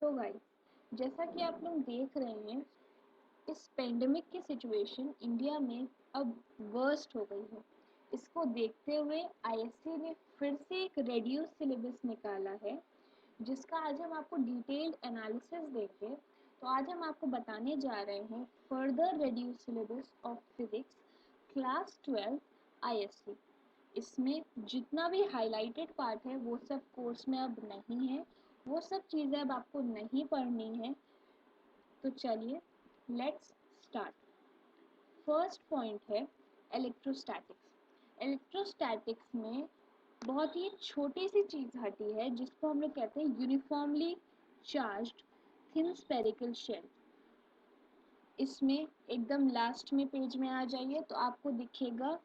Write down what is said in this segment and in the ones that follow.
तो गाइस, जैसा कि आप लोग देख रहे हैं, इस पेंडेमिक की सिचुएशन इंडिया में अब वर्स्ट हो गई है। इसको देखते हुए आईएससी ने फिर से एक रेड्यूस सिलेबस निकाला है, जिसका आज हम आपको डिटेल्ड एनालिसिस देंगे। तो आज हम आपको बताने जा रहे हैं further reduce syllabus of physics class 12 ISC. इसमें जितना भी हाइलाइटेड पार्ट है वो सब कोर्स में अब नहीं है, वो सब चीज़ें अब आपको नहीं पढ़नी है। तो चलिए लेट्स स्टार्ट। फर्स्ट पॉइंट है इलेक्ट्रोस्टैटिक्स। इलेक्ट्रोस्टैटिक्स में बहुत ही छोटी सी चीज़ हटी है, जिसको हम लोग कहते हैं uniformly charged thin spherical shell. इसमें एकदम लास्ट में पेज में आ जाइए तो आपको दिखेगा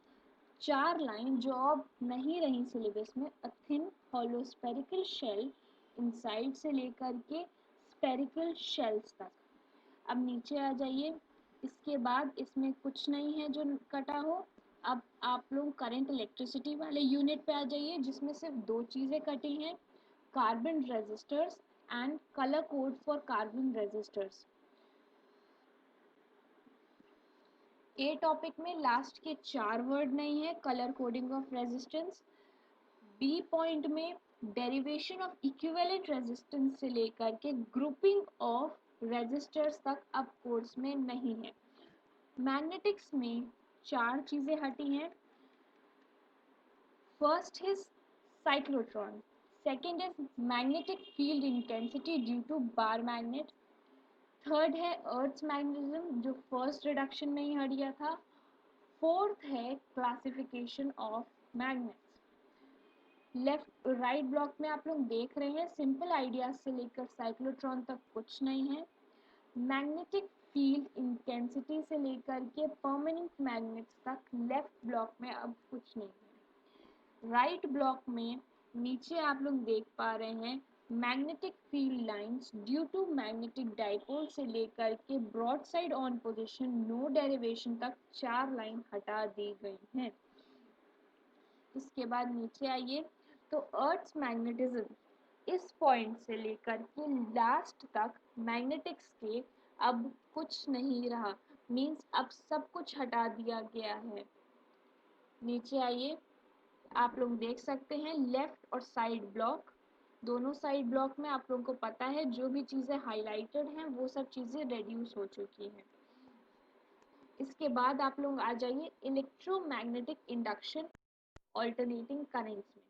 4 लाइन जो अब नहीं रही सिलेबस में। A thin hollow spherical shell inside से लेकर के स्फेरिकल शेल्स तक। अब नीचे आ जाइए। इसके बाद इसमें कुछ नहीं है जो कटा हो। अब आप लोग करंट इलेक्ट्रिसिटी वाले यूनिट पे आ जाइए, जिसमें सिर्फ 2 चीज़ें कटी हैं, carbon resistors and colour code for carbon resistors. A topic में लास्ट के 4 वर्ड नहीं है, colour coding of resistance. B point में डेरिवेशन ऑफ इक्विवेलेंट रेजिस्टेंस से लेकर के ग्रुपिंग ऑफ रेजिस्टर्स तक अब कोर्स में नहीं है। मैग्नेटिक्स में 4 चीज़ें हटी हैं। First is cyclotron, second is magnetic field intensity due to bar magnet, third है अर्थ्स मैग्नेटिज्म जो फर्स्ट रिडक्शन में ही हट गया था, फोर्थ है classification of magnets. Left right block में आप लोग देख रहे हैं सिंपल आइडियाज से लेकर साइक्लोट्रॉन तक कुछ नहीं है। मैग्नेटिक फील्ड इंटेंसिटी से लेकर के परमानेंट मैग्नेट्स तक लेफ्ट ब्लॉक में अब कुछ नहीं है। राइट ब्लॉक में नीचे आप लोग देख पा रहे हैं magnetic field lines due to magnetic dipole से लेकर के broad side on position no derivation तक 4 लाइन हटा दी गई हैं। इसके बाद नीचे आइए तो अर्थ्स मैग्नेटिज्म, इस पॉइंट से लेकर के लास्ट तक मैग्नेटिक्स के अब कुछ नहीं रहा, मीन्स अब सब कुछ हटा दिया गया है। नीचे आइए, आप लोग देख सकते हैं लेफ्ट और साइड ब्लॉक, दोनों साइड ब्लॉक में आप लोगों को पता है जो भी चीज़ें हाईलाइटेड हैं वो सब चीज़ें रेड्यूस हो चुकी हैं। इसके बाद आप लोग आ जाइए इलेक्ट्रोमैग्नेटिक इंडक्शन ऑल्टरनेटिंग करेंट्स में।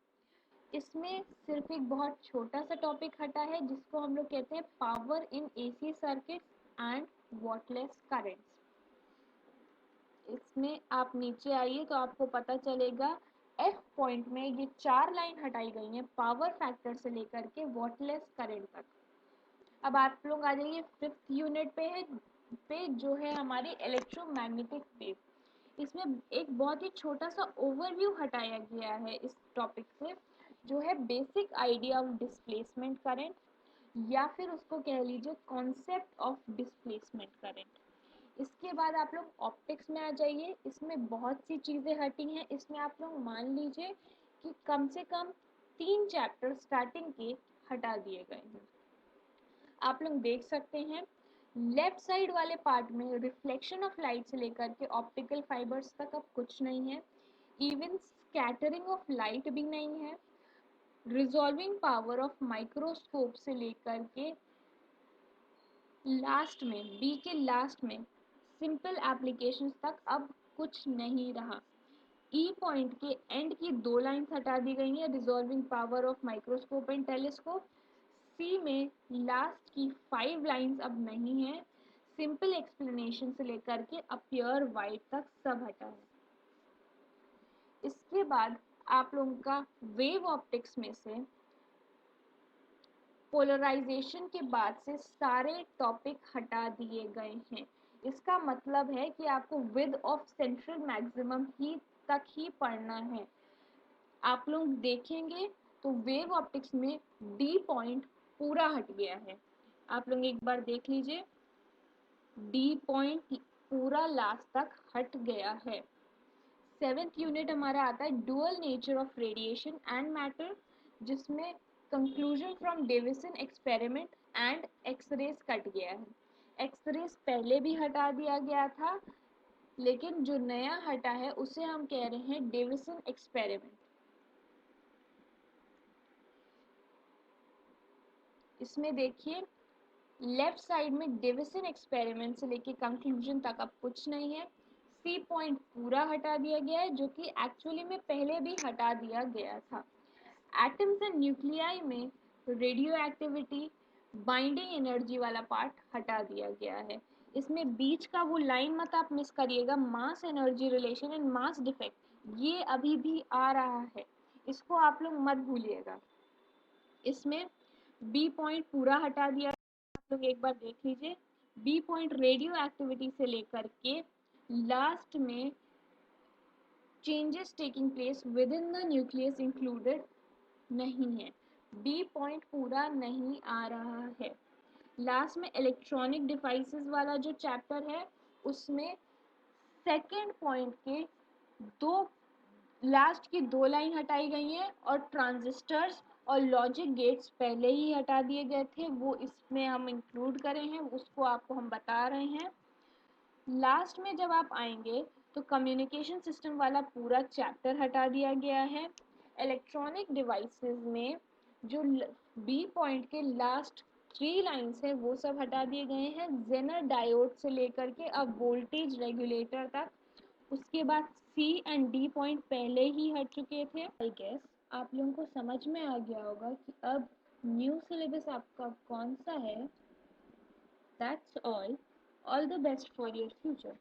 इसमें सिर्फ एक बहुत छोटा सा टॉपिक हटा है, जिसको हम लोग कहते हैं power in AC circuit and wattless currents. इसमें आप नीचे आइए तो आपको पता चलेगा एफ पॉइंट में ये 4 लाइन हटाई गई हैं पावर फैक्टर से लेकर के वॉटलेस करंट तक। अब आप लोग आ जाइए 5th यूनिट पे जो है हमारी इलेक्ट्रोमैग्नेटिक वेव। इसमें एक बहुत ही छोटा सा ओवरव्यू हटाया गया है इस टॉपिक से, जो है basic idea of displacement current, या फिर उसको कह लीजिए कॉन्सेप्ट ऑफ डिस्प्लेसमेंट करंट। इसके बाद आप लोग ऑप्टिक्स में आ जाइए। इसमें बहुत सी चीज़ें हटी हैं। इसमें आप लोग मान लीजिए कि कम से कम 3 चैप्टर स्टार्टिंग के हटा दिए गए हैं। आप लोग देख सकते हैं लेफ्ट साइड वाले पार्ट में रिफ्लेक्शन ऑफ लाइट से लेकर के ऑप्टिकल फाइबर्स तक अब कुछ नहीं है। इवन स्कैटरिंग ऑफ लाइट भी नहीं है। रिजॉल्विंग पावर ऑफ माइक्रोस्कोप से लेकर के लास्ट में बी के लास्ट में सिंपल एप्लीकेशंस तक अब कुछ नहीं रहा। ई पॉइंट के एंड की 2 लाइन्स हटा दी गई हैं, resolving power of microscope and telescope. सी में लास्ट की 5 लाइन्स अब नहीं है। सिंपल एक्सप्लेनेशन से लेकर के अपियर वाइट तक सब हटा है। इसके बाद आप लोगों का वेव ऑप्टिक्स में से पोलराइजेशन के बाद से सारे टॉपिक हटा दिए गए हैं। इसका मतलब है कि आपको विद ऑफ सेंट्रल मैक्सिमम ही तक ही पढ़ना है। आप लोग देखेंगे तो वेव ऑप्टिक्स में डी पॉइंट पूरा हट गया है। आप लोग एक बार देख लीजिए, डी पॉइंट पूरा लास्ट तक हट गया है। 7th यूनिट हमारा आता है dual nature of radiation and matter, जिसमें conclusion from Davisson experiment and X rays cut गया है। एक्सरेज पहले भी हटा दिया गया था, लेकिन जो नया हटा है उसे हम कह रहे हैं डेविसन एक्सपेरिमेंट। इसमें देखिए लेफ्ट साइड में डेविसन एक्सपेरिमेंट से लेके कंक्लूजन तक अब कुछ नहीं है। सी पॉइंट पूरा हटा दिया गया है, जो कि एक्चुअली में पहले भी हटा दिया गया था। एटम्स एंड न्यूक्लियाई में रेडियो एक्टिविटी, बाइंडिंग एनर्जी वाला पार्ट हटा दिया गया है। इसमें बीच का वो लाइन मत आप मिस करिएगा, mass energy relation and mass defect, ये अभी भी आ रहा है, इसको आप लोग मत भूलिएगा। इसमें बी पॉइंट पूरा हटा दिया, आप लोग एक बार देख लीजिए। बी पॉइंट रेडियो एक्टिविटी से लेकर के लास्ट में changes taking place with in the nucleus included नहीं है। बी पॉइंट पूरा नहीं आ रहा है। लास्ट में इलेक्ट्रॉनिक डिवाइसेस वाला जो चैप्टर है उसमें सेकेंड पॉइंट के दो लास्ट की दो लाइन हटाई गई हैं और ट्रांजिस्टर्स और लॉजिक गेट्स पहले ही हटा दिए गए थे, वो इसमें हम इंक्लूड करे हैं, उसको आपको हम बता रहे हैं। लास्ट में जब आप आएंगे तो कम्युनिकेशन सिस्टम वाला पूरा चैप्टर हटा दिया गया है। इलेक्ट्रॉनिक डिवाइसेस में जो बी पॉइंट के लास्ट 3 लाइन्स है वो सब हटा दिए गए हैं, जेनर डायोड से लेकर के अब वोल्टेज रेगुलेटर तक। उसके बाद सी एंड डी पॉइंट पहले ही हट चुके थे। आई गेस आप लोगों को समझ में आ गया होगा कि अब न्यू सिलेबस आपका कौन सा है। That's all the best for your future.